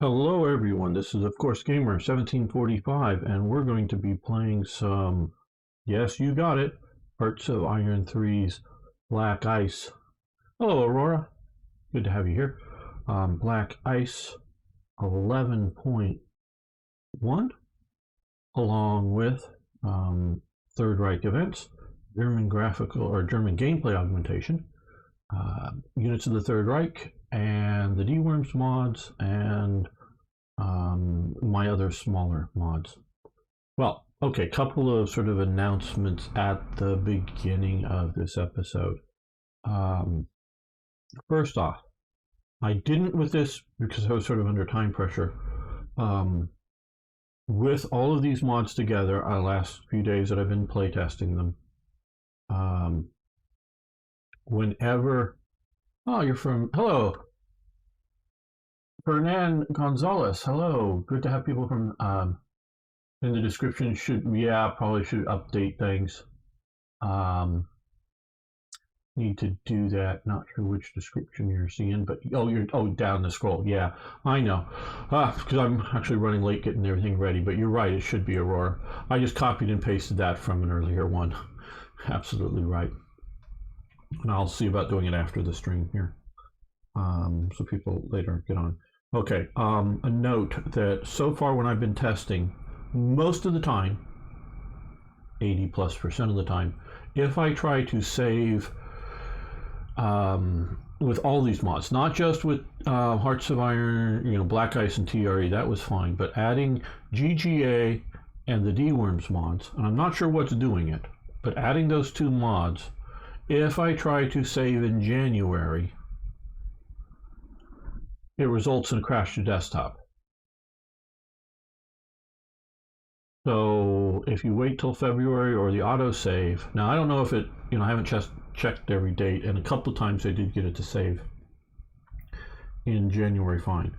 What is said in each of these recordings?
Hello everyone, this is of course Gamer 1745 and we're going to be playing some, yes you got it, Hearts of Iron 3's Black Ice. Hello Aurora, good to have you here. Black Ice 11.1 along with Third Reich events, German graphical or German gameplay augmentation, units of the Third Reich, and the D-Worms mods, and my other smaller mods. Well, okay, couple of sort of announcements at the beginning of this episode. First off, I didn't with this because I was sort of under time pressure. With all of these mods together, our last few days that I've been playtesting them, whenever, oh, you're from, hello, Fernan Gonzalez, hello, good to have people from, in the description probably should update things. Need to do that, not sure which description you're seeing, but, you're down the scroll, yeah, I know, because I'm actually running late getting everything ready, but you're right, it should be Aurora. I just copied and pasted that from an earlier one, absolutely right. And I'll see about doing it after the stream here, so people later get on. Okay, a note that so far when I've been testing, most of the time, 80+% of the time, if I try to save with all these mods, not just with Hearts of Iron, Black Ice and TRE, that was fine, but adding GGA and the D-Worms mods, and I'm not sure what's doing it, but adding those two mods, if I try to save in January, it results in a crash to desktop. So if you wait till February or the autosave, now I don't know if it, I haven't checked every date, and a couple of times I did get it to save in January fine.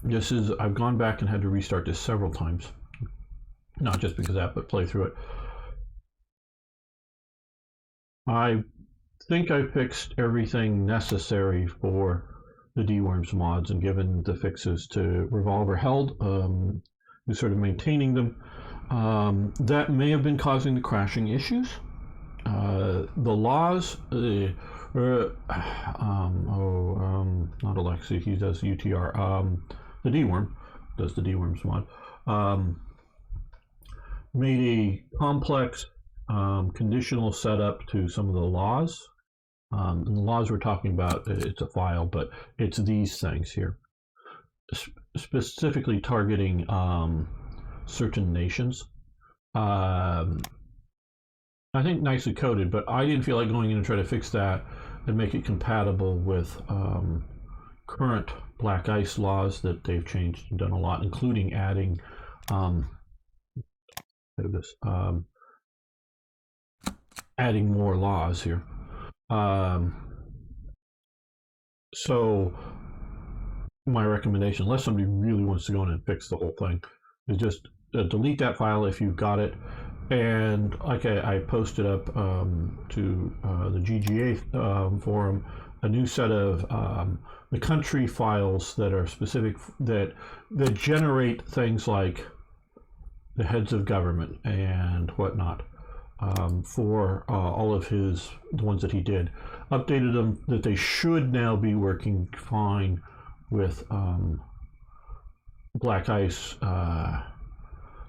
This is, I've gone back and had to restart this several times, not just because of that, but play through it. I think I fixed everything necessary for the D-Worms mods and given the fixes to Revolver Held, who's sort of maintaining them. That may have been causing the crashing issues. The laws, not Alexi, he does UTR. The D-Worm does the D-Worms mod. Made a complex conditional setup to some of the laws. And the laws we're talking about, it's a file, but it's these things here, specifically targeting certain nations. I think nicely coded, but I didn't feel like going in and try to fix that and make it compatible with current Black Ice laws that they've changed and done a lot, including adding adding more laws here. So my recommendation, unless somebody really wants to go in and fix the whole thing, is just delete that file if you've got it. And like I posted up to the GGA forum a new set of the country files that are specific, that generate things like the heads of government and whatnot. For all of the ones that he did, updated them that they should now be working fine with Black Ice.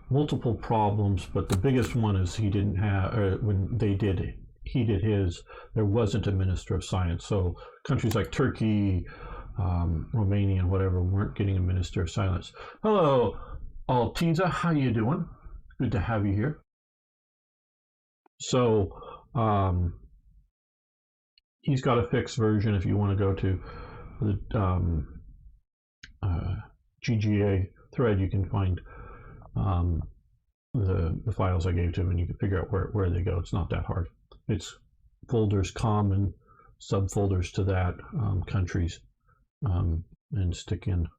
Multiple problems, but the biggest one is he didn't have, when he did his, there wasn't a Minister of Science. So countries like Turkey, Romania, and whatever weren't getting a Minister of Science. Hello, Altiza, how you doing? Good to have you here. So he's got a fixed version. If you want to go to the GGA thread, you can find the files I gave to him, and you can figure out where they go. It's not that hard. It's folders, common subfolders to that, countries, and stick in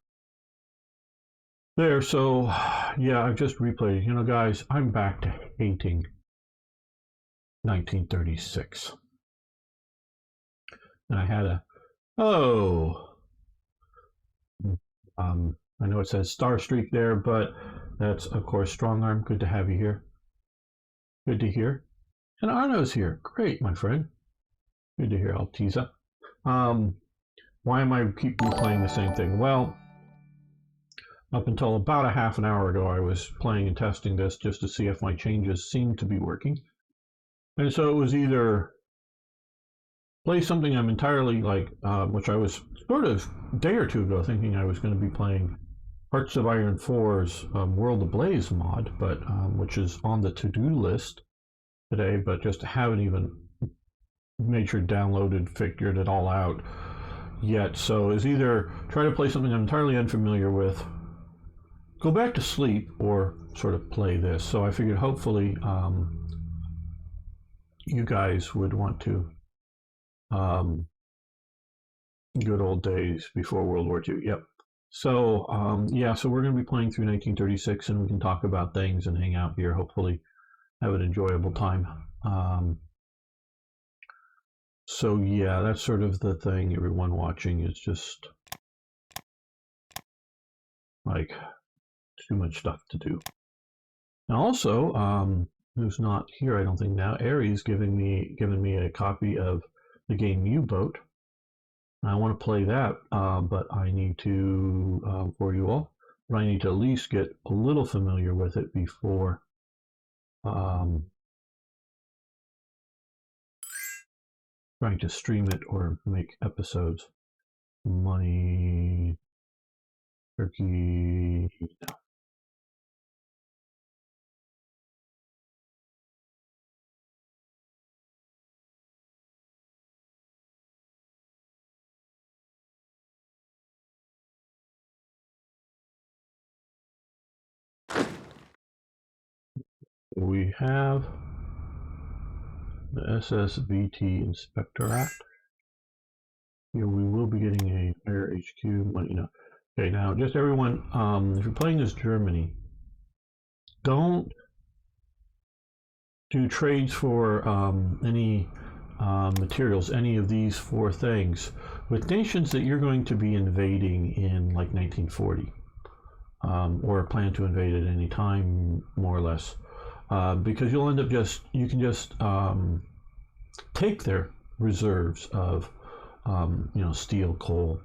there. So yeah, I've just replayed. Guys, I'm back to hating 1936. And I had I know it says Star Streak there, but that's, of course, Strong Arm. Good to have you here. Good to hear. And Arno's here. Great, my friend. Good to hear, Altiza. Why am I keep replaying the same thing? Well, up until about a half an hour ago, I was playing and testing this just to see if my changes seemed to be working. And so it was either play something I'm entirely like, which I was sort of a day or two ago thinking I was going to be playing Hearts of Iron 4's World Ablaze mod, but which is on the to-do list today, but just haven't even made sure downloaded, figured it all out yet. So is either try to play something I'm entirely unfamiliar with, go back to sleep, or sort of play this. So I figured hopefully you guys would want to good old days before World War II. Yep. So yeah, so we're going to be playing through 1936, and we can talk about things and hang out here. Hopefully, have an enjoyable time. So yeah, that's sort of the thing. Everyone watching is just like too much stuff to do. And also, who's not here? I don't think now. Aries giving me a copy of the game U-Boat. I want to play that, but I need to for you all. But I need to at least get a little familiar with it before trying to stream it or make episodes. Money, Turkey. No. We have the SSVT Inspectorate. Here we will be getting a Fire HQ money. No. Okay, now just everyone, if you're playing as Germany, don't do trades for any materials, any of these four things, with nations that you're going to be invading in like 1940, or plan to invade at any time, more or less. Because you'll end up you can just take their reserves of steel, coal,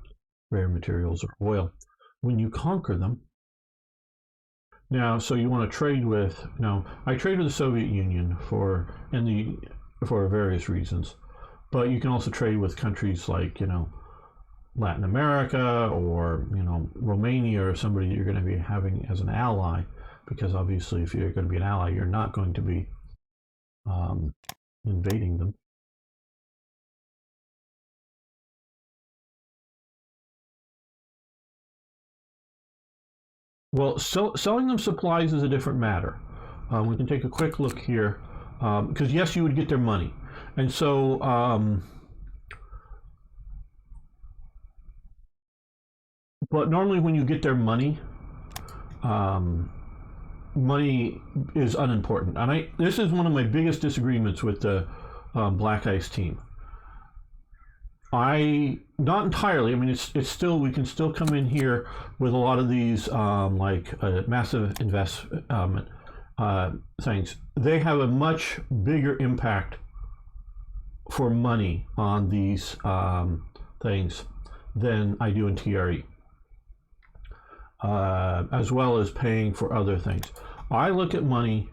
rare materials, or oil when you conquer them. Now, so you want to trade with. Now, I trade with the Soviet Union for various reasons, but you can also trade with countries like Latin America or Romania, or somebody that you're going to be having as an ally. Because obviously, if you're going to be an ally, you're not going to be invading them. Well, selling them supplies is a different matter. We can take a quick look here, because yes, you would get their money, and so but normally when you get their money, money is unimportant, and this is one of my biggest disagreements with the Black Ice team. Not entirely. I mean, it's still, we can still come in here with a lot of these massive investment things. They have a much bigger impact for money on these things than I do in TRE. As well as paying for other things. I look at money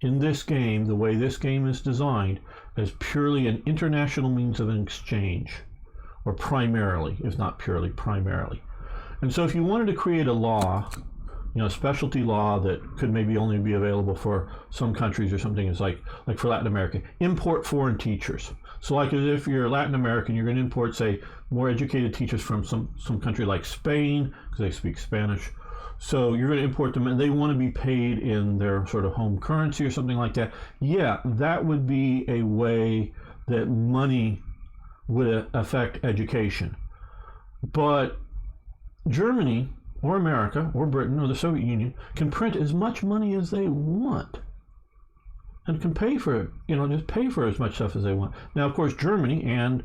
in this game, the way this game is designed, as purely an international means of an exchange, or primarily, if not purely, primarily. And so if you wanted to create a law, a specialty law that could maybe only be available for some countries or something, is like for Latin America, import foreign teachers. So like if you're Latin American, you're going to import, say, more educated teachers from some country like Spain, because they speak Spanish. So you're going to import them, and they want to be paid in their sort of home currency or something like that. Yeah, that would be a way that money would affect education. But Germany or America or Britain or the Soviet Union can print as much money as they want. and can pay for, just pay for as much stuff as they want. Now, of course, Germany and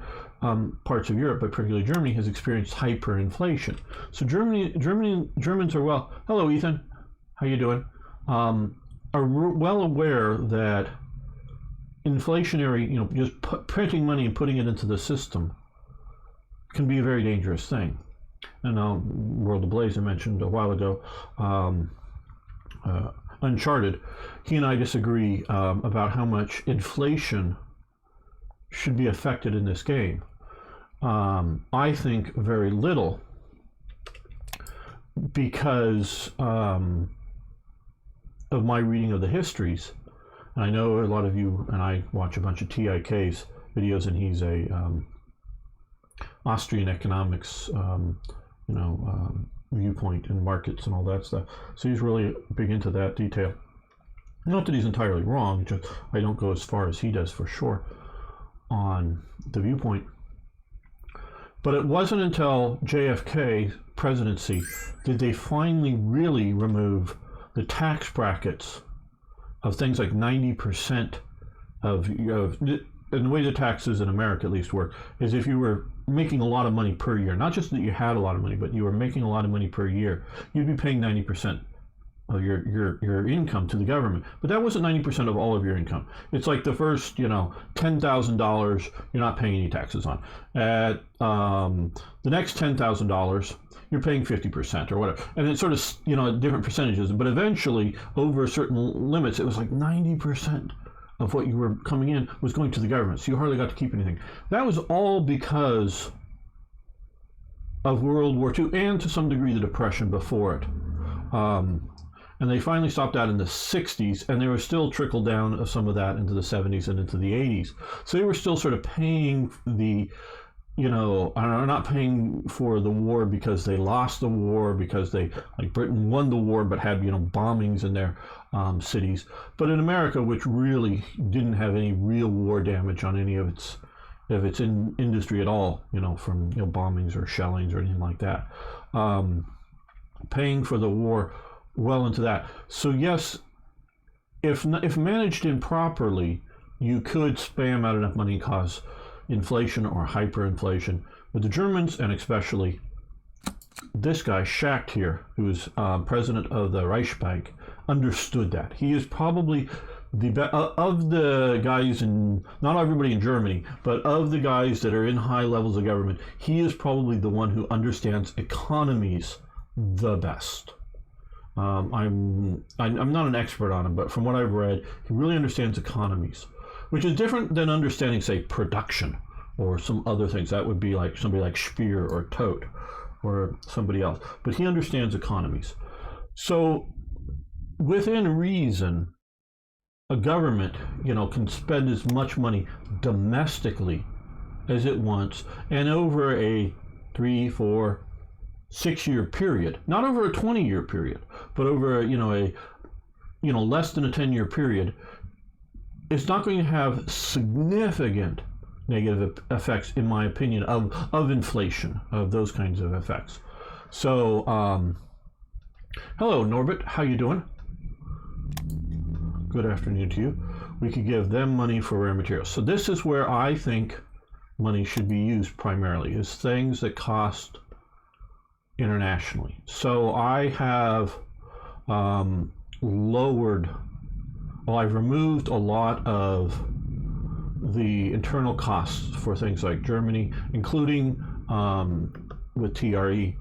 parts of Europe, but particularly Germany, has experienced hyperinflation. So Germans are hello, Ethan, how you doing? Are well aware that inflationary, just printing money and putting it into the system can be a very dangerous thing. And now, World Ablaze I mentioned a while ago, Uncharted, he and I disagree about how much inflation should be affected in this game. I think very little, because of my reading of the histories. And I know a lot of you and I watch a bunch of TIK's videos, and he's a Austrian economics viewpoint in markets and all that stuff. So he's really big into that detail. Not that he's entirely wrong, just I don't go as far as he does for sure on the viewpoint. But it wasn't until JFK's presidency did they finally really remove the tax brackets of things like 90% of and the way the taxes in America at least work is if you were making a lot of money per year, not just that you had a lot of money, but you were making a lot of money per year, you'd be paying 90% of your income to the government. But that wasn't 90% of all of your income. It's like the first, $10,000 you're not paying any taxes on. At the next $10,000, you're paying 50% or whatever. And it's sort of, different percentages. But eventually, over certain limits, it was like 90% of what you were coming in was going to the government. So you hardly got to keep anything. That was all because of World War II and to some degree the Depression before it. And they finally stopped that in the 60s, and they were still trickled down of some of that into the 70s and into the 80s. So they were still sort of paying the, are not paying for the war because they lost the war, because they, like Britain won the war but had, bombings in their cities. But in America, which really didn't have any real war damage on any of its industry at all, from bombings or shellings or anything like that, paying for the war well into that. So yes, if managed improperly, you could spam out enough money and cause inflation or hyperinflation. But the Germans, and especially this guy Schacht here, who is president of the Reichsbank, understood that. He is probably of the guys not everybody in Germany, but of the guys that are in high levels of government, he is probably the one who understands economies the best. I'm not an expert on him, but from what I've read, he really understands economies, which is different than understanding, say, production or some other things. That would be like somebody like Speer or Todt or somebody else. But he understands economies. So within reason, a government, can spend as much money domestically as it wants, and over a 3, 4, 6-year period, not over a 20-year period, but over less than a 10-year period, it's not going to have significant negative effects, in my opinion, of inflation, of those kinds of effects. So, hello, Norbert, how you doing? Good afternoon to you. We could give them money for rare materials. So this is where I think money should be used primarily, is things that cost internationally. So I have I've removed a lot of the internal costs for things like Germany, including with TRE.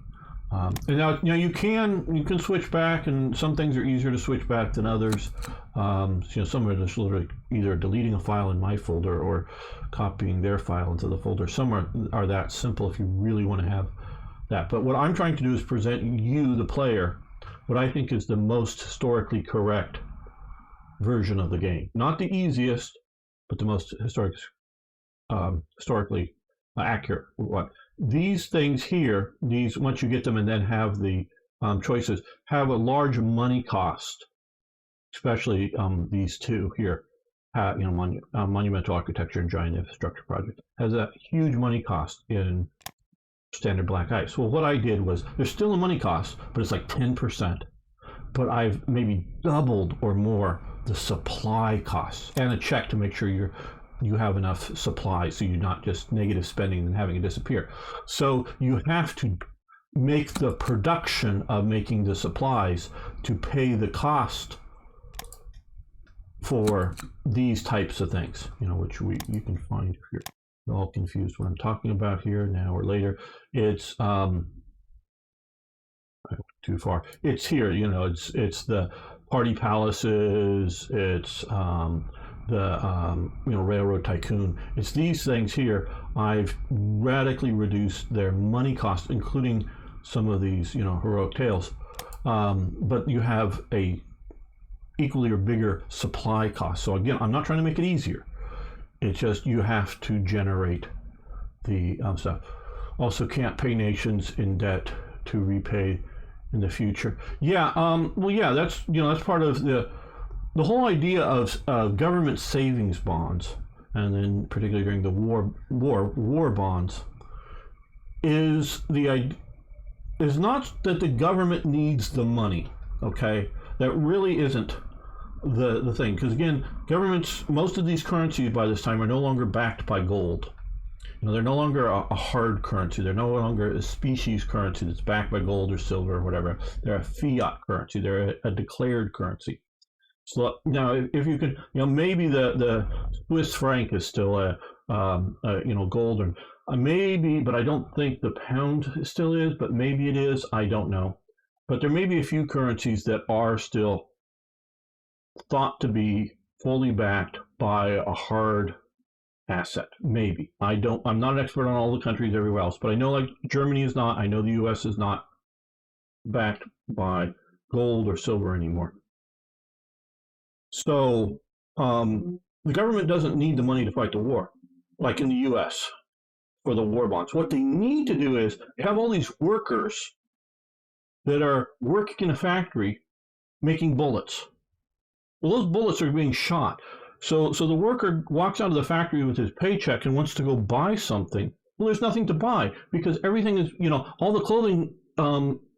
And now, you can switch back, and some things are easier to switch back than others. Some are just literally either deleting a file in my folder or copying their file into the folder. Some are that simple if you really want to have that. But what I'm trying to do is present you, the player, what I think is the most historically correct version of the game. Not the easiest, but the most historically accurate one. These things here, once you get them and then have the choices, have a large money cost, especially these two here. Monumental Architecture and Giant Infrastructure Project has a huge money cost in standard black ice. Well, what I did was, there's still a money cost, but it's like 10%. but I've maybe doubled or more the supply costs, and a check to make sure you have enough supply, so you're not just negative spending and having it disappear. So you have to make the production of making the supplies to pay the cost for these types of things, which you can find if you're all confused what I'm talking about here now or later. It's I went too far. It's here, it's the party palaces, it's the railroad tycoon. It's these things here. I've radically reduced their money cost, including some of these heroic tales, but you have a equally or bigger supply cost. So again, I'm not trying to make it easier. It's just you have to generate the stuff. Also, can't pay nations in debt to repay in the future. Yeah. Well, yeah. That's that's part of the whole idea of government savings bonds, and then particularly during the war bonds, is not that the government needs the money. Okay, that really isn't the thing, because again, governments, most of these currencies by this time are no longer backed by gold. They're no longer a hard currency. They're no longer a species currency that's backed by gold or silver or whatever. They're a fiat currency. They're a declared currency. So now, if you can, maybe the Swiss franc is still a gold, or maybe, but I don't think the pound still is. But maybe it is. I don't know. But there may be a few currencies that are still thought to be fully backed by a hard asset. Maybe. I'm not an expert on all the countries everywhere else, but I know like Germany is not. I know the U.S. is not backed by gold or silver anymore. So the government doesn't need the money to fight the war, like in the U.S. for the war bonds. What they need to do is have all these workers that are working in a factory making bullets. Well, those bullets are being shot. So the worker walks out of the factory with his paycheck and wants to go buy something. Well, there's nothing to buy because everything is, all the clothing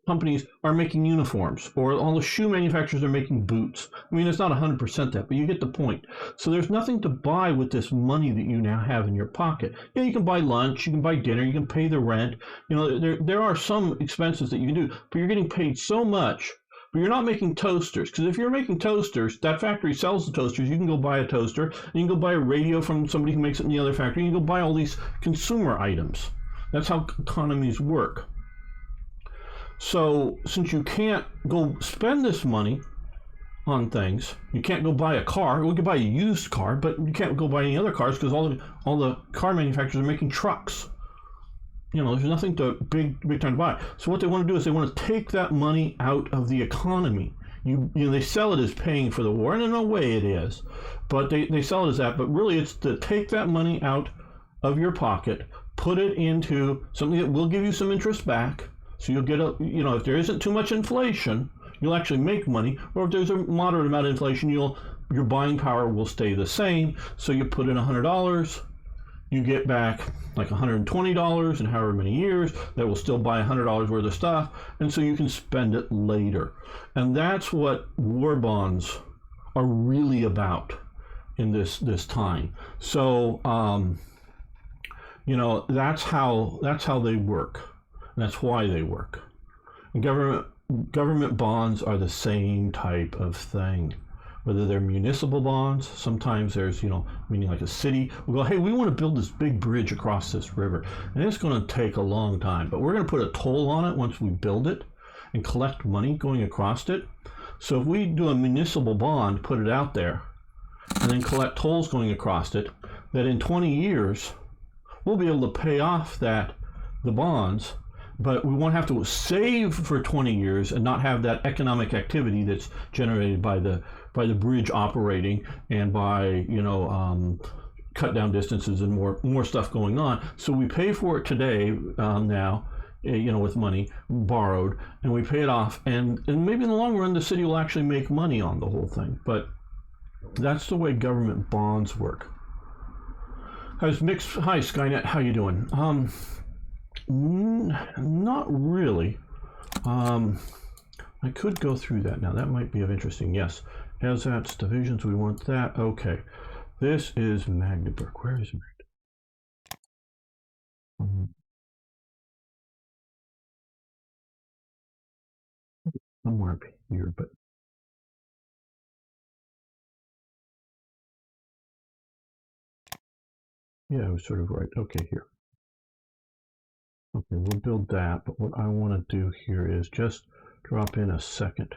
companies are making uniforms, or all the shoe manufacturers are making boots. I mean, it's not 100% that, but you get the point. So there's nothing to buy with this money that you now have in your pocket. Yeah, you can buy lunch, you can buy dinner, you can pay the rent. There are some expenses that you can do, but you're getting paid so much. But you're not making toasters, because if you're making toasters, that factory sells the toasters. You can go buy a toaster, and you can go buy a radio from somebody who makes it in the other factory. You can go buy all these consumer items. That's how economies work. So since you can't go spend this money on things, you can't go buy a car. We could buy a used car, but you can't go buy any other cars because all the car manufacturers are making trucks. There's nothing to big time to buy. So what they want to do is they want to take that money out of the economy. They sell it as paying for the war, and in a way it is, but they sell it as that. But really, it's to take that money out of your pocket, put it into something that will give you some interest back. So you'll get if there isn't too much inflation, you'll actually make money. Or if there's a moderate amount of inflation, your buying power will stay the same. So you put in $100. You get back like $120 in however many years. That will still buy $100 worth of stuff, and so you can spend it later. And that's what war bonds are really about in this time. So that's how they work. And that's why they work. And government bonds are the same type of thing. Whether they're municipal bonds, sometimes there's, meaning like a city will go, hey, we want to build this big bridge across this river. And it's going to take a long time, but we're going to put a toll on it once we build it and collect money going across it. So if we do a municipal bond, put it out there, and then collect tolls going across it, that in 20 years, we'll be able to pay off the bonds, but we won't have to save for 20 years and not have that economic activity that's generated by the bridge operating and by cut down distances and more stuff going on. So we pay for it today now, with money borrowed, and we pay it off, and maybe in the long run the city will actually make money on the whole thing. But that's the way government bonds work. Hi Skynet, how you doing? Not really. I I could go through that now. That might be of interesting. Yes, as that's divisions, we want that. Okay, this is Magdeburg. Where is Magdeburg? Somewhere up here, but yeah, I was sort of right. Okay, here. Okay, we'll build that, but what I want to do here is just drop in a second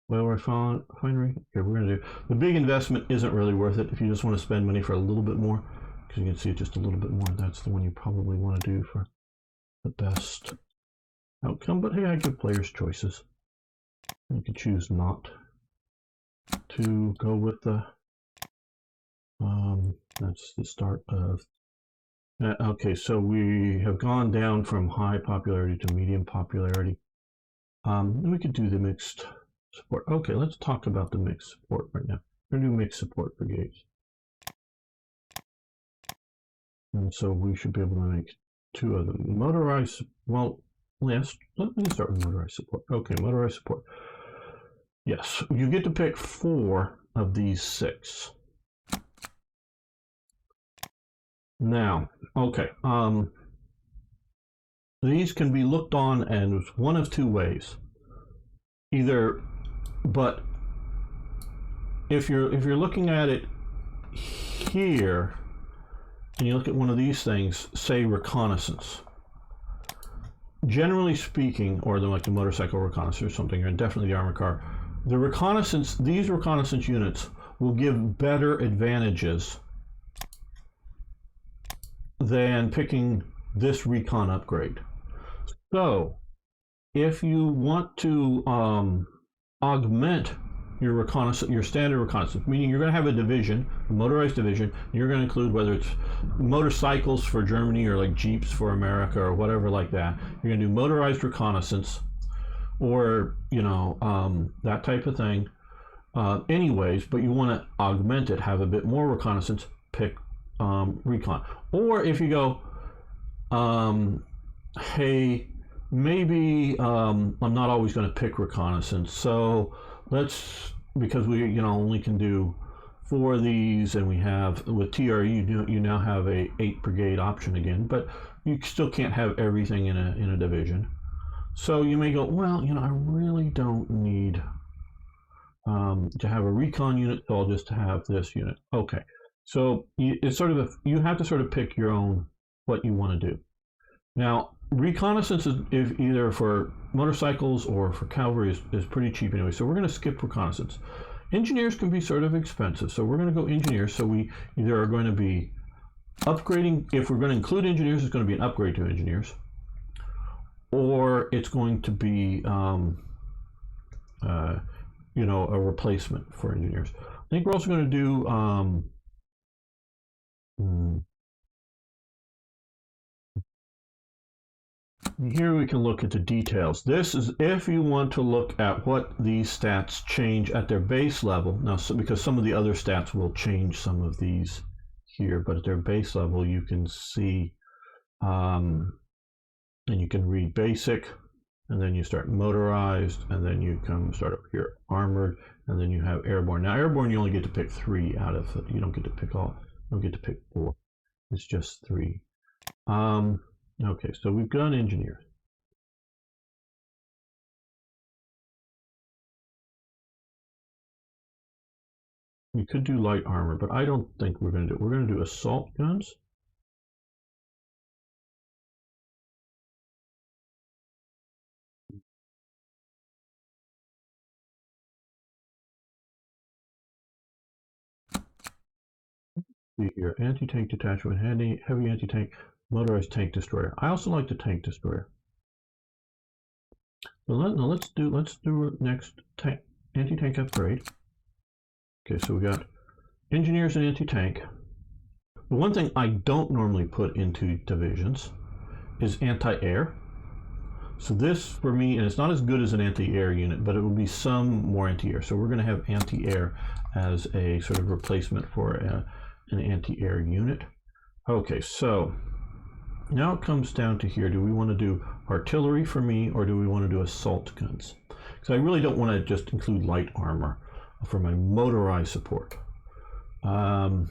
well refinery. Okay, we're going to do the big investment isn't really worth it if you just want to spend money for a little bit more, because you can see just a little bit more. That's the one you probably want to do for the best outcome. But hey, I give players choices. You can choose not to go with the that's the start of okay, so we have gone down from high popularity to medium popularity. We could do the mixed support. Okay, let's talk about the mixed support right now. We're going to do mixed support brigades. And so we should be able to make two of them. Motorized, well, let me start with motorized support. Okay, motorized support. Yes, you get to pick 4 of these 6. Now, okay, these can be looked on as one of 2 ways. Either, but if you're looking at it here, and you look at one of these things, say reconnaissance. Generally speaking, or like the motorcycle reconnaissance or something, or definitely the armored car, the reconnaissance, these reconnaissance units will give better advantages than picking this recon upgrade. So if you want to augment your reconnaissance, your standard reconnaissance, meaning you're going to have a division, a motorized division, and you're going to include whether it's motorcycles for Germany or like Jeeps for America or whatever like that. You're going to do motorized reconnaissance, or that type of thing. Anyways, but you want to augment it, have a bit more reconnaissance, pick recon. Or if you go, hey, maybe I'm not always going to pick reconnaissance, so let's, because we only can do 4 of these, and we have with TRE you now have a 8 brigade option again, but you still can't have everything in a division. So you may go, well, I really don't need to have a recon unit, so I'll just have this unit. Okay, so it's sort of you have to sort of pick your own what you want to do. Now, reconnaissance is either for motorcycles or for cavalry is pretty cheap anyway, so we're going to skip reconnaissance. Engineers can be sort of expensive, so we're going to go engineers. So we either are going to be upgrading, if we're going to include engineers, it's going to be an upgrade to engineers, or it's going to be a replacement for engineers. I think we're also going to do here we can look at the details. This is if you want to look at what these stats change at their base level. Now, because some of the other stats will change some of these here, but at their base level you can see, and you can read basic, and then you start motorized, and then you come start up here armored, and then you have airborne. Now, airborne you only get to pick 3 out of it. You don't get to pick all. You don't get to pick 4. It's just 3. Okay, so we've done engineers. We could do light armor, but I don't think we're going to do it. We're going to do assault guns. See here, anti-tank detachment, heavy anti-tank, motorized tank destroyer. I also like the tank destroyer. So let's do next anti-tank upgrade. Okay, so we got engineers and anti-tank. The one thing I don't normally put into divisions is anti-air. So this for me, and it's not as good as an anti-air unit, but it will be some more anti-air. So we're going to have anti-air as a sort of replacement for an anti-air unit. Okay, so now it comes down to here. Do we want to do artillery for me, or do we want to do assault guns? because I really don't want to just include light armor for my motorized support. Because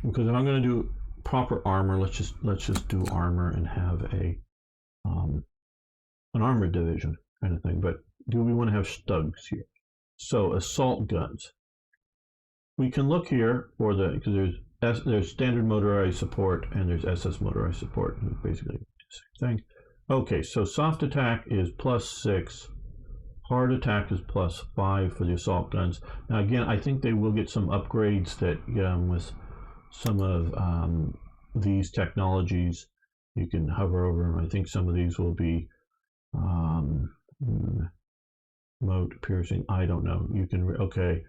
if I'm going to do proper armor, let's just do armor and have a an armored division kind of thing. But do we want to have stugs here? So assault guns. We can look here for the, because there's standard motorized support and there's SS motorized support, basically the same thing. Okay, so soft attack is +6, hard attack is +5 for the assault guns. Now again, I think they will get some upgrades that with some of these technologies you can hover over them. I think some of these will be mote piercing. I don't know. You can okay.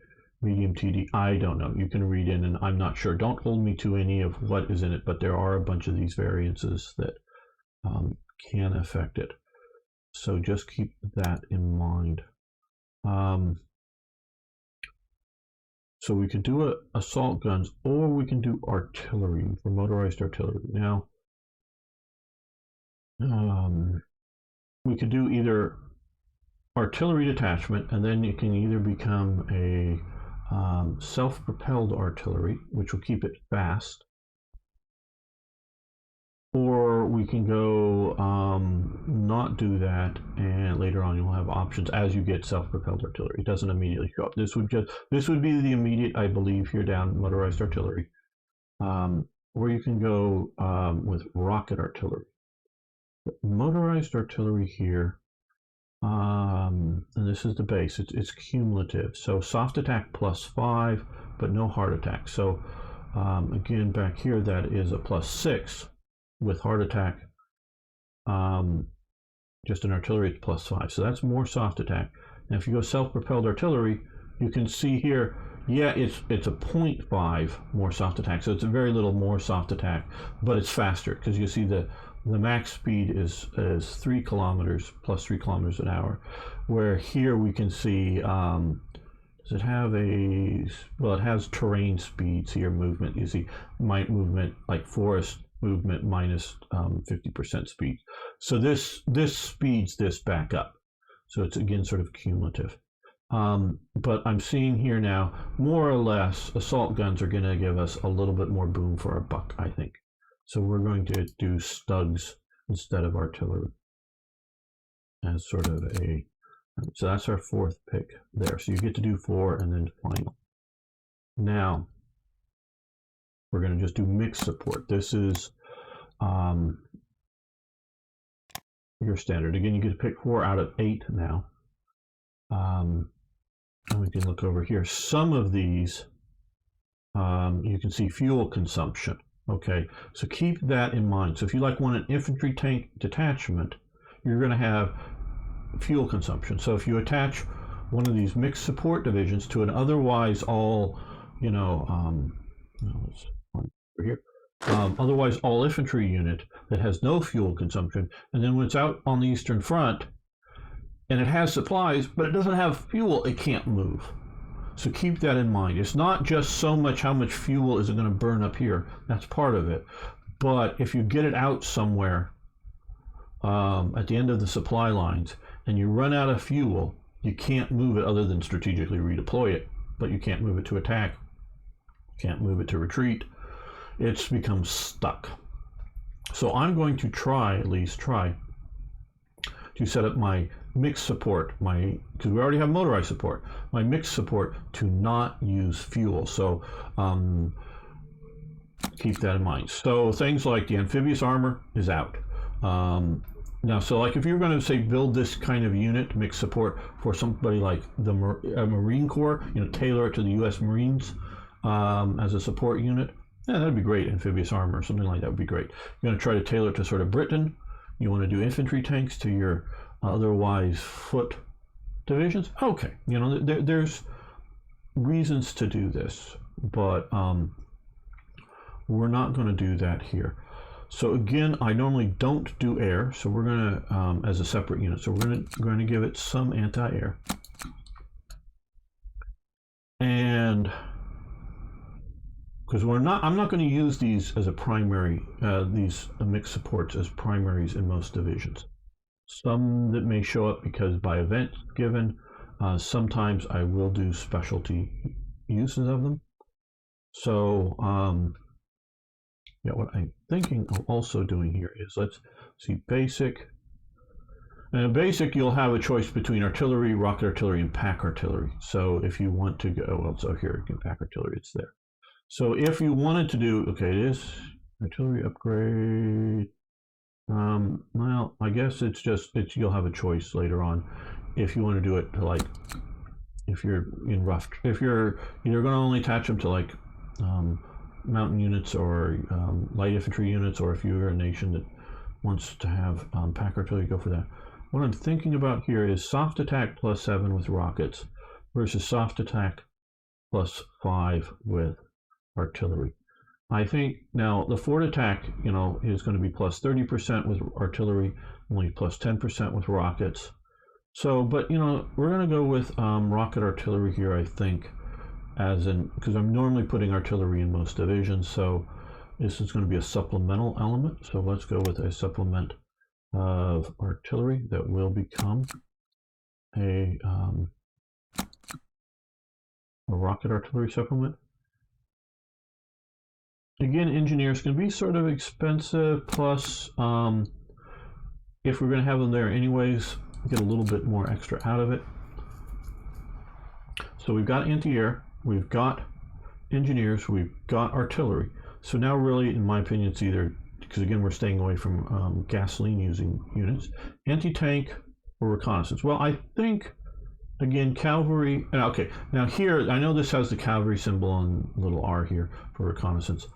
Medium TD, I don't know. You can read in, and I'm not sure. Don't hold me to any of what is in it, but there are a bunch of these variances that can affect it. So just keep that in mind. So we could do assault guns, or we can do artillery for motorized artillery. Now, we could do either artillery detachment, and then you can either become a self-propelled artillery, which will keep it fast, or we can go not do that, and later on you'll have options as you get self-propelled artillery. It doesn't immediately show up. This would be the immediate, I believe, here down motorized artillery, or you can go with rocket artillery. But motorized artillery here. And this is the base. It's cumulative. So soft attack +5, but no hard attack. So again, back here, that is a +6 with hard attack. Just an artillery, it's +5. So that's more soft attack. Now, if you go self-propelled artillery, you can see here, yeah, it's a 0.5 more soft attack. So it's a very little more soft attack, but it's faster because you see the max speed is 3 kilometers plus 3 kilometers an hour, where here we can see, does it have well, it has terrain speeds here, movement. You see my movement, like forest movement, minus 50% speed. So this speeds this back up. So it's again sort of cumulative. But I'm seeing here now, more or less, assault guns are going to give us a little bit more boom for our buck, I think. So we're going to do stugs instead of artillery as sort of a, so that's our 4th pick there. So you get to do 4 and then final. Now, we're going to just do mixed support. This is your standard. Again, you get to pick 4 out of 8 now. And we can look over here. Some of these, you can see fuel consumption. Okay, so keep that in mind. So if you want an infantry tank detachment, you're going to have fuel consumption. So if you attach one of these mixed support divisions to an otherwise all, let's over here, otherwise all infantry unit that has no fuel consumption, and then when it's out on the Eastern Front and it has supplies, but it doesn't have fuel, it can't move. So keep that in mind. It's not just so much how much fuel is it going to burn up here. That's part of it. But if you get it out somewhere at the end of the supply lines and you run out of fuel, you can't move it other than strategically redeploy it. But you can't move it to attack. You can't move it to retreat. It's become stuck. So I'm going to at least try to set up my mixed support, because we already have motorized support, my mixed support to not use fuel. So keep that in mind. So things like the amphibious armor is out. Now, so like if you're going to say build this kind of unit, mixed support for somebody like the Marine Corps, tailor it to the U.S. Marines as a support unit, yeah, that'd be great. Amphibious armor, something like that would be great. You're going to try to tailor it to sort of Britain. You want to do infantry tanks to your otherwise foot divisions. Okay, there's reasons to do this, but we're not going to do that here. So again, I normally don't do air, so we're going to as a separate unit. So we're going to give it some anti-air, and because I'm not going to use these as a primary, these mixed supports as primaries in most divisions. some that may show up because by event given. Sometimes I will do specialty uses of them. So yeah, what I'm thinking of also doing here is, let's see, basic. And in basic, you'll have a choice between artillery, rocket artillery, and pack artillery. So if you want to go, well, so here, you can pack artillery, it's there. So if you wanted to do, okay, it is artillery upgrade. Well, I guess it's you'll have a choice later on if you want to do it to, like, if you're in rough, if you're either going to only attach them to like mountain units or light infantry units, or if you're a nation that wants to have pack artillery, go for that. What I'm thinking about here is soft attack +7 with rockets versus soft attack +5 with artillery. I think now the forward attack, is going to be +30% with artillery, only +10% with rockets. So, but we're going to go with rocket artillery here, I think, because I'm normally putting artillery in most divisions, so this is going to be a supplemental element. So let's go with a supplement of artillery that will become a rocket artillery supplement. Again, engineers can be sort of expensive, plus if we're going to have them there anyways, get a little bit more extra out of it. So we've got anti-air, we've got engineers, we've got artillery. So now really, in my opinion, it's either, because again, we're staying away from gasoline using units, anti-tank or reconnaissance. Well, I think, again, cavalry, okay, now here, I know this has the cavalry symbol on little r here for reconnaissance.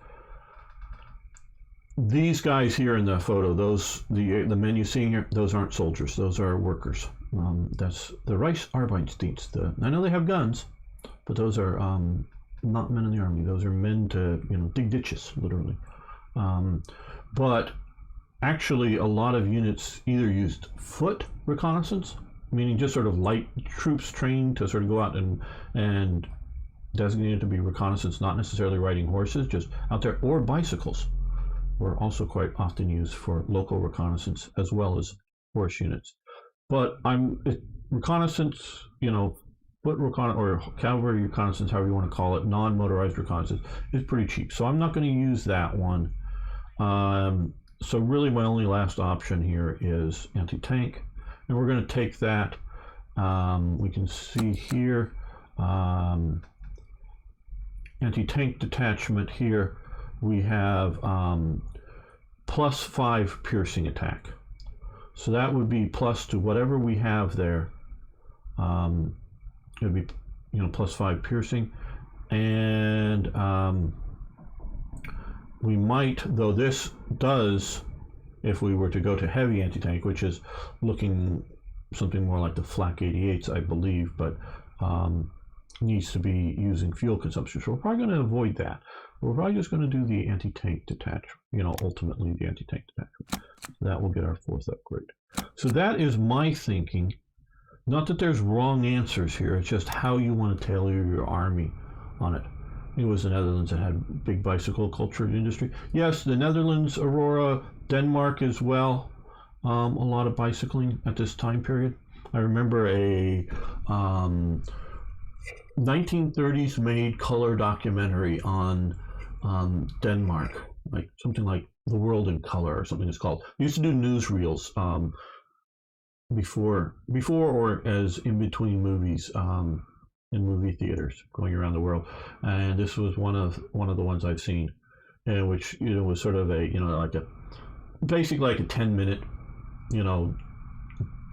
These guys here in the photo, the men you're seeing here, those aren't soldiers, those are workers. That's the Reichsarbeitsdienst. I know they have guns, but those are not men in the army. Those are men to dig ditches, literally. But actually, a lot of units either used foot reconnaissance, meaning just sort of light troops trained to sort of go out and designated to be reconnaissance, not necessarily riding horses, just out there, or bicycles were also quite often used for local reconnaissance as well as horse units. But reconnaissance, foot reconnaissance or cavalry reconnaissance, however you want to call it, non-motorized reconnaissance, is pretty cheap. So I'm not going to use that one. So really my only last option here is anti-tank. And we're going to take that. We can see here, anti-tank detachment here. We have +5 piercing attack. So that would be plus to whatever we have there. It would be, +5 piercing. And we might, though this does, if we were to go to heavy anti-tank, which is looking something more like the Flak 88s, I believe, but needs to be using fuel consumption. So we're probably going to avoid that. We're probably just going to do the anti-tank detachment, ultimately the anti-tank detachment. That will get our 4th upgrade. So that is my thinking. Not that there's wrong answers here, it's just how you want to tailor your army on it. It was the Netherlands that had big bicycle culture industry. Yes, the Netherlands, Aurora, Denmark as well. A lot of bicycling at this time period. I remember a 1930s made color documentary on Denmark, like something like The World in Color or something it's called. They used to do newsreels before or as in between movies in movie theaters going around the world, and this was one of the ones I've seen, in which was sort of a basically like a 10-minute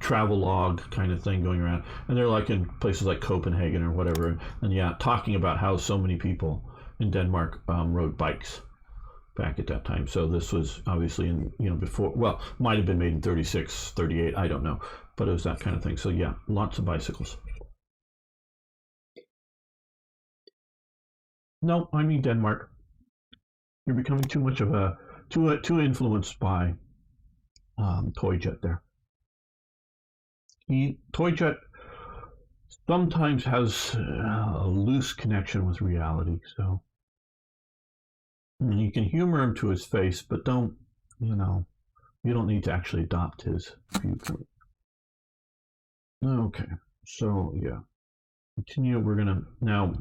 travel log kind of thing going around, and they're like in places like Copenhagen or whatever, and yeah, talking about how so many people in Denmark rode bikes back at that time. So this was obviously in before, well, might have been made in 36, 38, I don't know, but it was that kind of thing. So yeah, lots of bicycles. No, I mean Denmark. You're becoming too much of a too influenced by Toyjet there. Toyjet sometimes has a loose connection with reality, so you can humor him to his face, but don't you don't need to actually adopt his viewpoint. Okay, so yeah, continue. We're gonna now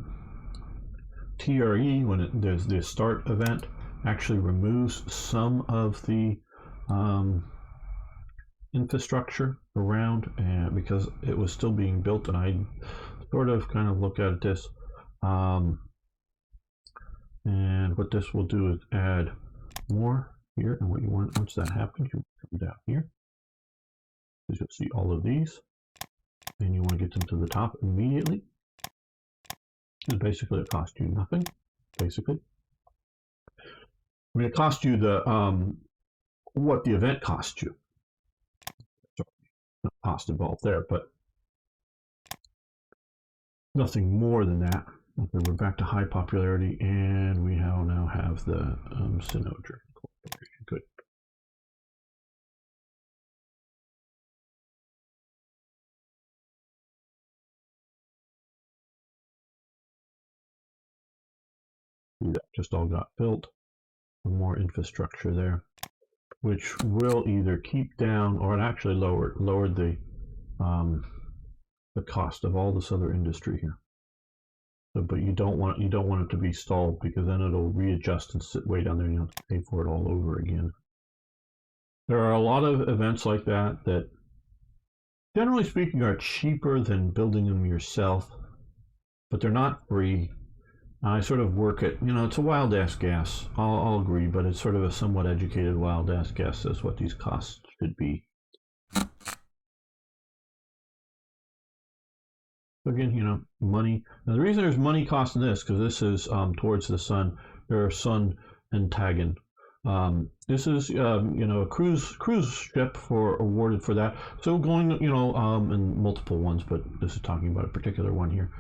TRE when there's the start event actually removes some of the um, infrastructure around, and because it was still being built, and I sort of kind of look at this, um, and what this will do is add more here. And what you want once that happens, you come down here, because you'll see all of these, and you want to get them to the top immediately. And basically, it costs you nothing. Basically, I mean, it costs you the what the event costs you. So, no cost involved there, but nothing more than that. Okay, we're back to high popularity, and we now have the Synoger Corporation. Good. That just all got built. More infrastructure there, which will either keep down or it actually lowered the cost of all this other industry here. So, but you don't want it to be stalled, because then it'll readjust and sit way down there, and you have to pay for it all over again. There are a lot of events like that that, generally speaking, are cheaper than building them yourself, but they're not free. I sort of work at, it's a wild ass guess. I'll agree, but it's sort of a somewhat educated wild ass guess as what these costs should be. So again, money. Now the reason there's money cost in this, because this is towards the sun. There are sun and Tagan. This is a cruise ship awarded for that. So going in multiple ones, but this is talking about a particular one here.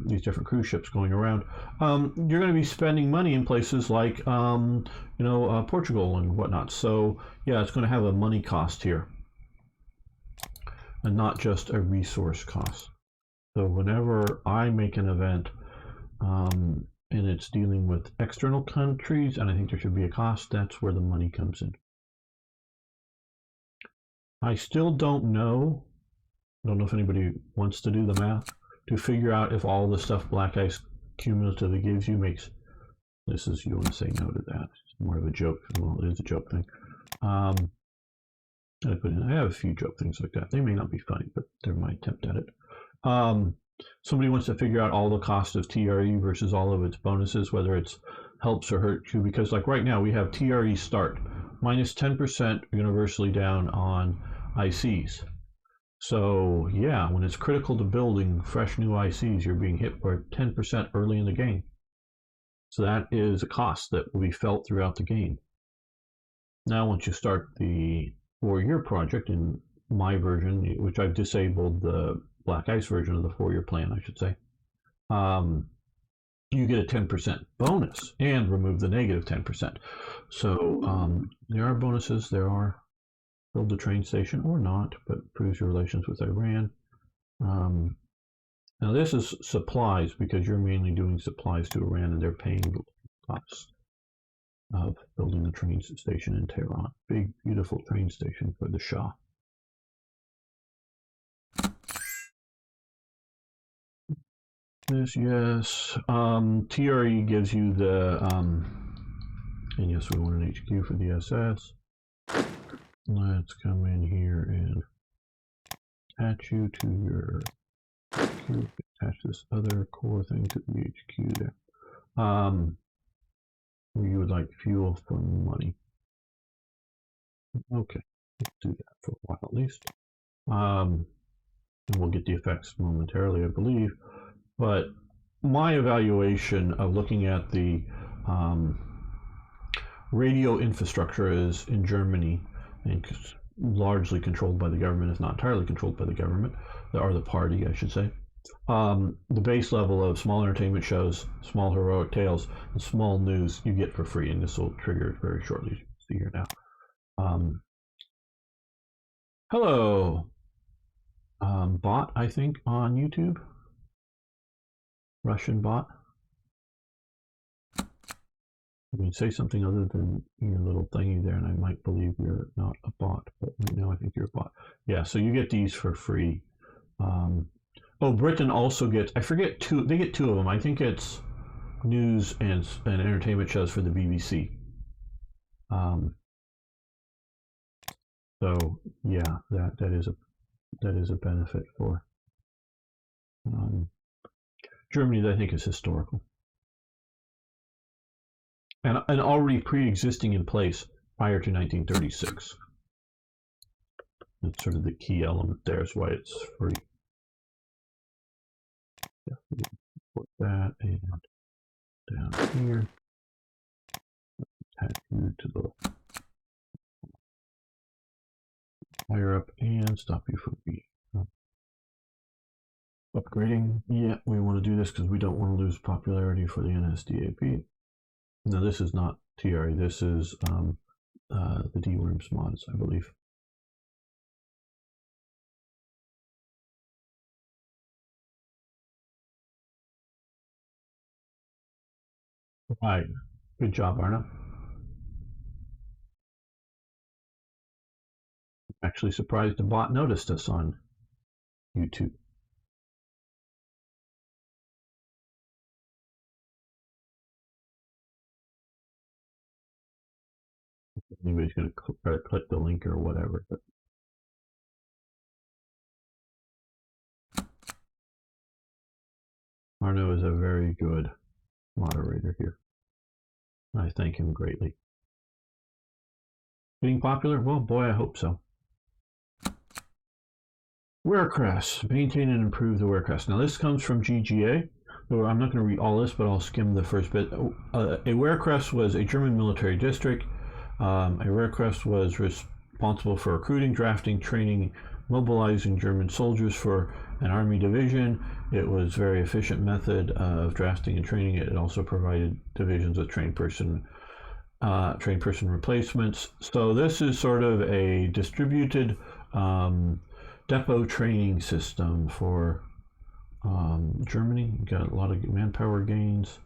These different cruise ships going around. You're going to be spending money in places like Portugal and whatnot. So yeah, it's going to have a money cost here, and not just a resource cost. So whenever I make an event, and it's dealing with external countries, and I think there should be a cost, that's where the money comes in. I still don't know if anybody wants to do the math to figure out if all the stuff Black Ice cumulatively gives you makes, you want to say no to that. It's more of a joke. Well, it is a joke thing. I have a few joke things like that. They may not be funny, but they're my attempt at it. Somebody wants to figure out all the cost of TRE versus all of its bonuses, whether it's helps or hurts you, because like right now we have TRE start minus 10% universally down on ICs. So yeah, when it's critical to building fresh new ICs, you're being hit by 10% early in the game. So that is a cost that will be felt throughout the game. Now once you start the 4-year project, in my version, which I've disabled the Black Ice version of the 4-year plan, I should say, you get a 10% bonus and remove the negative 10%. So there are bonuses. There are build a train station or not, but proves your relations with Iran. Now this is supplies, because you're mainly doing supplies to Iran, and they're paying the cost of building the train station in Tehran. Big, beautiful train station for the Shah. This, yes. TRE gives you the, and yes, we want an HQ for the SS. Let's come in here and attach you to your HQ. Attach this other core thing to the HQ there. You would like fuel for money. Okay, let's do that for a while at least. And we'll get the effects momentarily, I believe. But my evaluation of looking at the radio infrastructure is in Germany, and largely controlled by the government, if not entirely controlled by the government, or the party, I should say. The base level of small entertainment shows, small heroic tales, and small news you get for free, and this will trigger it very shortly, as you can see here now. Hello, bot, I think, on YouTube. Russian bot. You can say something other than your little thingy there, and I might believe you're not a bot, but right now I think you're a bot. Yeah, so you get these for free. Oh, Britain also gets, I forget two, they get two of them. I think it's news and entertainment shows for the BBC. Um, so yeah, that is a benefit for um, Germany that I think is historical and already pre-existing in place prior to 1936. That's sort of the key element there is why it's free. Yeah, put that and down here. Attach you to the higher up and stop you from being upgrading. Yeah, we want to do this because we don't want to lose popularity for the NSDAP. No, this is not TRE. This is the DWorms mods, I believe. Right. Good job, Arna. Actually surprised the bot noticed us on YouTube. Anybody's going to try to click the link or whatever. But Arno is a very good moderator here. I thank him greatly. Getting popular? Well, boy, I hope so. Werecrest. Maintain and improve the Werecrest. Now, this comes from GGA. So I'm not going to read all this, but I'll skim the first bit. A Werecrest was a German military district. A Werecrest was responsible for recruiting, drafting, training, mobilizing German soldiers for an army division. It was a very efficient method of drafting and training. It also provided divisions with trained person replacements. So this is sort of a distributed depot training system for Germany. You got a lot of manpower gains.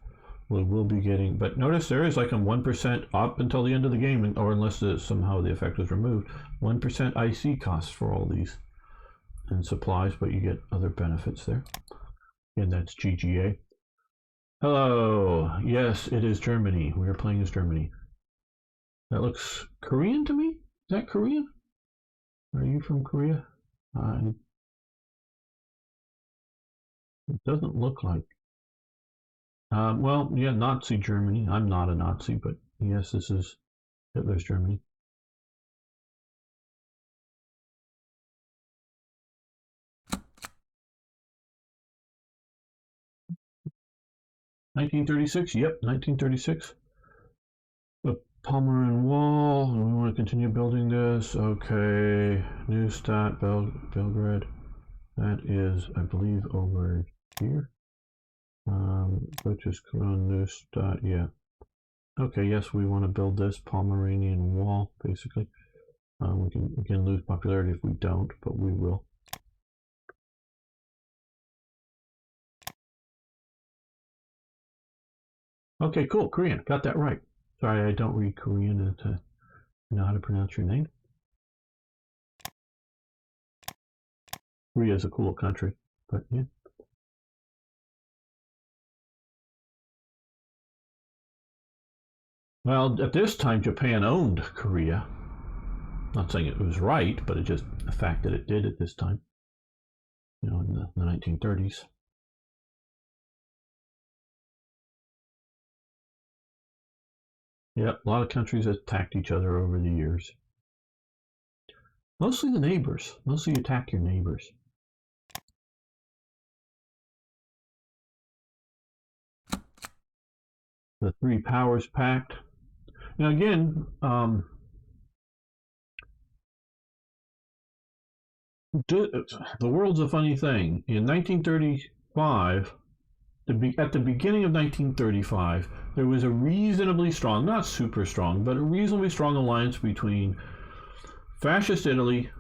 We will be getting, but notice there is like a 1% up until the end of the game, or unless somehow the effect was removed. 1% IC costs for all these and supplies, but you get other benefits there. And that's GGA. Hello. Yes, it is Germany. We are playing as Germany. That looks Korean to me. Is that Korean? Are you from Korea? It doesn't look like. Well, yeah, Nazi Germany. I'm not a Nazi, but yes, this is Hitler's Germany. (1936) Yep, 1936. The Pomeran Wall. We want to continue building this. Okay. Neustadt, Belgrade. That is, I believe, over here. Butchers, Cologne, Neustadt. Yeah. Okay, yes, we want to build this Pomeranian Wall, basically. We can lose popularity if we don't, but we will. Okay, cool. Korean. Got that right. Sorry, I don't read Korean to know how to pronounce your name. Korea is a cool country, but yeah. Well, at this time, Japan owned Korea. Not saying it was right, but it's just a fact that it did at this time. You know, in the 1930s. Yeah, a lot of countries attacked each other over the years. Mostly the neighbors. Mostly attack your neighbors. The Three Powers Pact. Now again, the world's a funny thing. In 1935, at the beginning of 1935, there was a reasonably strong, not super strong, but a reasonably strong alliance between fascist Italy,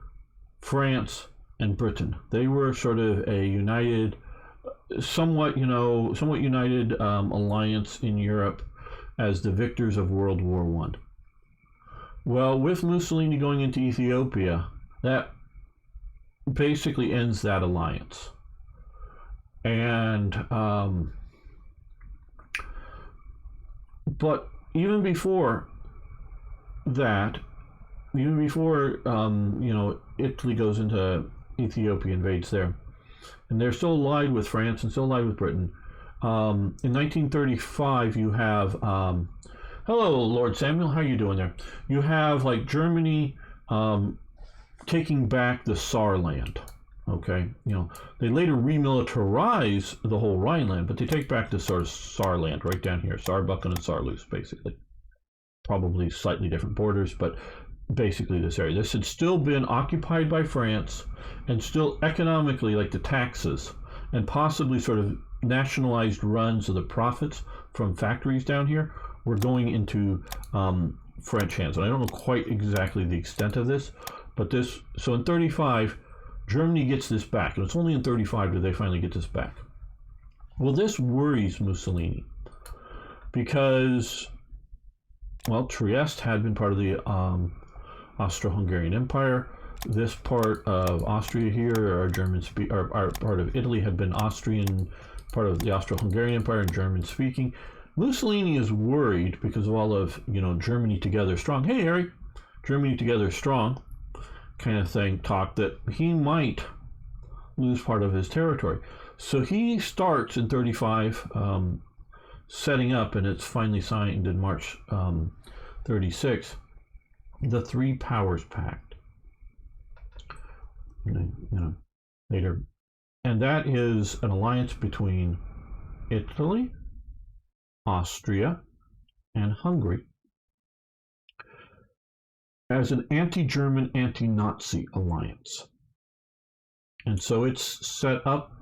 France, and Britain. They were sort of a united, somewhat united alliance in Europe as the victors of World War I. Well, with Mussolini going into Ethiopia, that basically ends that alliance. And but even before that, even before Italy goes into Ethiopia, invades there, and they're still allied with France and still allied with Britain. In 1935, you have hello, Lord Samuel, how are you doing there? You have like Germany taking back the Saarland. Okay, they later remilitarize the whole Rhineland, but they take back the sort of Saarland right down here, Saarbrücken and Saarlouis, basically. Probably slightly different borders, but basically this area. This had still been occupied by France, and still economically, like the taxes and possibly sort of nationalized runs of the profits from factories down here were going into French hands. And I don't know quite exactly the extent of this, but so in 35, Germany gets this back, and it's only in 35 that they finally get this back. Well, this worries Mussolini because, well, Trieste had been part of the Austro-Hungarian Empire. This part of Austria here, or part of Italy, had been Austrian, part of the Austro-Hungarian Empire, and German-speaking. Mussolini is worried because of all of Germany together strong. Hey, Harry, Germany together strong, kind of thing. Talk that he might lose part of his territory. So he starts in 35 setting up, and it's finally signed in March 36, the Three Powers Pact. Later, and that is an alliance between Italy, Austria, and Hungary as an anti-German, anti-Nazi alliance. And so it's set up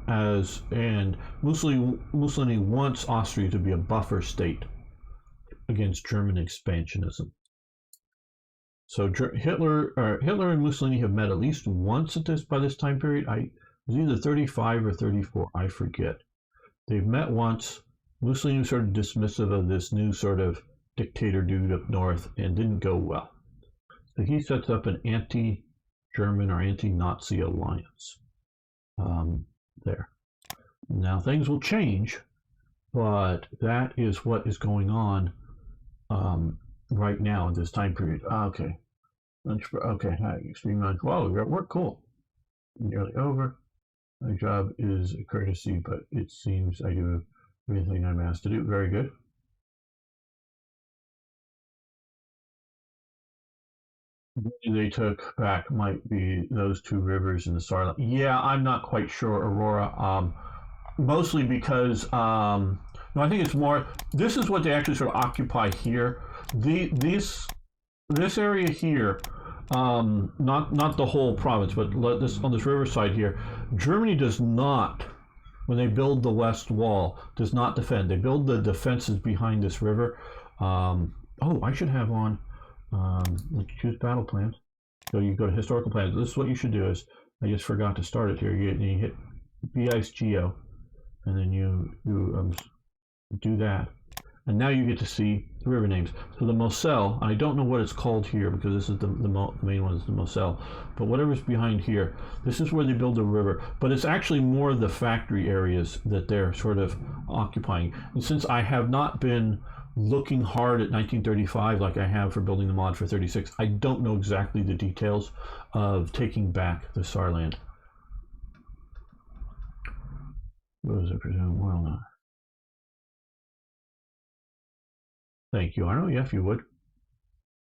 as, and Mussolini wants Austria to be a buffer state against German expansionism. So Hitler and Mussolini have met at least once by this time period. It was either 35 or 34, I forget. They've met once. Mussolini was sort of dismissive of this new sort of dictator dude up north and didn't go well. So he sets up an anti-German or anti-Nazi alliance there. Now things will change, but that is what is going on right now in this time period. Okay. Okay. Hi. Extreme lunch. Wow, we got work. Cool. Nearly over. My job is a courtesy, but it seems I do everything I'm asked to do. Very good. They took back might be those two rivers in the Saarland. Yeah, I'm not quite sure, Aurora. Mostly because no, I think it's more. This is what they actually sort of occupy here. This area here, not the whole province, but this on this riverside here. Germany does not, when they build the west wall, does not defend. They build the defenses behind this river. Oh, I should have on. Let's choose battle plans. So you go to historical plans. This is what you should do. Is I just forgot to start it here. You hit BICE Geo, and then you do that, and now you get to see the river names. So the Moselle, I don't know what it's called here because this is the main one is the Moselle, but whatever's behind here, this is where they build the river. But it's actually more the factory areas that they're sort of occupying. And since I have not been looking hard at 1935 like I have for building the mod for 36, I don't know exactly the details of taking back the Saarland. What was it, presume? Well, not. Thank you, Arno. Yeah, if you would.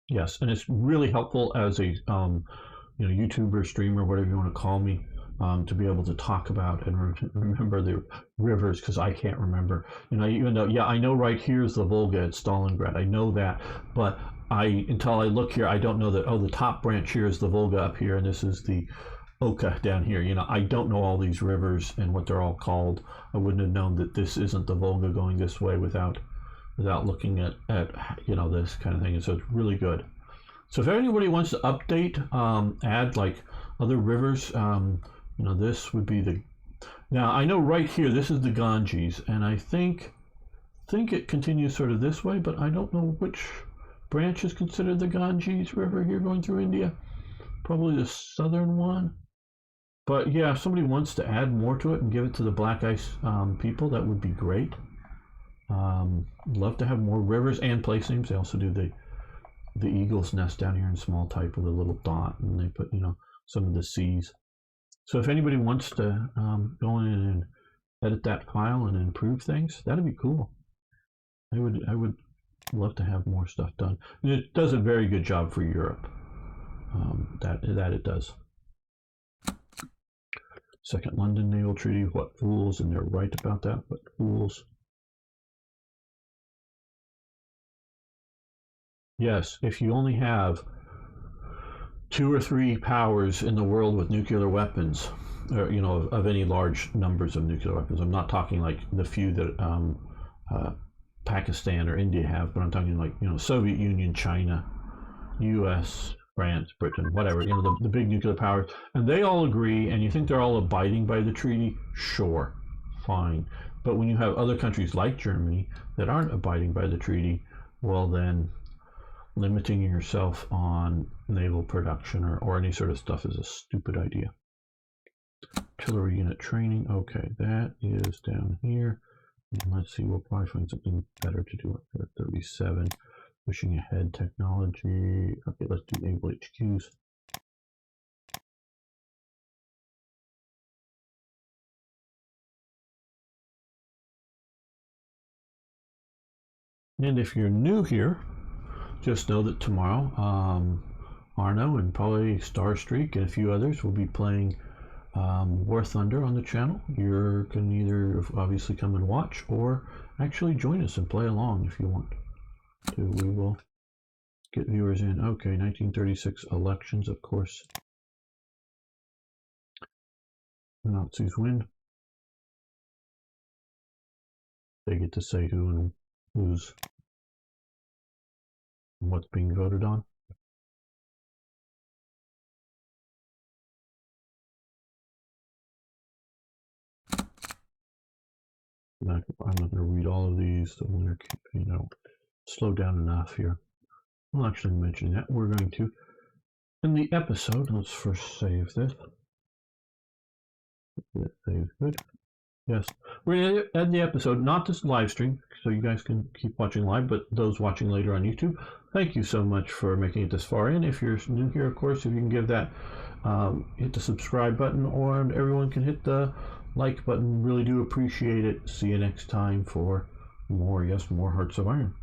Yes, and it's really helpful as a YouTuber, streamer, whatever you want to call me, to be able to talk about and remember the rivers, because I can't remember. Even though, yeah, I know right here is the Volga at Stalingrad. I know that, but until I look here, I don't know that. Oh, the top branch here is the Volga up here, and this is the Oka down here. I don't know all these rivers and what they're all called. I wouldn't have known that this isn't the Volga going this way without looking at this kind of thing. And so it's really good. So if anybody wants to update, add like other rivers, this would be the. Now I know right here this is the Ganges, and I think it continues sort of this way, but I don't know which branch is considered the Ganges River here going through India. Probably the southern one. But yeah, if somebody wants to add more to it and give it to the black ice people, that would be great. Love to have more rivers and place names. They also do the eagle's nest down here in small type with a little dot, and they put some of the seas. So if anybody wants to go in and edit that file and improve things, that'd be cool. I would love to have more stuff done. And it does a very good job for Europe. That it does. Second London Naval Treaty. What fools? And they're right about that. What fools? Yes, if you only have 2 or 3 powers in the world with nuclear weapons, or of any large numbers of nuclear weapons. I'm not talking like the few that Pakistan or India have, but I'm talking like Soviet Union, China, U.S., France, Britain, whatever. The big nuclear powers, and they all agree. And you think they're all abiding by the treaty? Sure, fine. But when you have other countries like Germany that aren't abiding by the treaty, well then, limiting yourself on naval production or any sort of stuff is a stupid idea. Artillery unit training. Okay, that is down here. And let's see, we'll probably find something better to do at 37. Pushing ahead technology. Okay, let's do naval HQs. And if you're new here, just know that tomorrow, Arno and probably Starstreak and a few others will be playing War Thunder on the channel. You can either obviously come and watch or actually join us and play along if you want to. We will get viewers in. Okay, 1936 elections, of course. The Nazis win. They get to say who and who's and what's being voted on. I'm not going to read all of these. The winter campaign, slow down enough here. I'll actually mention that. We're going to, in the episode, let's first save this. Save good. Yes, we're going to end the episode, not this live stream, so you guys can keep watching live, but those watching later on YouTube, thank you so much for making it this far in. If you're new here, of course, if you can give that, hit the subscribe button, or everyone can hit the like button. Really do appreciate it. See you next time for more, yes, more Hearts of Iron.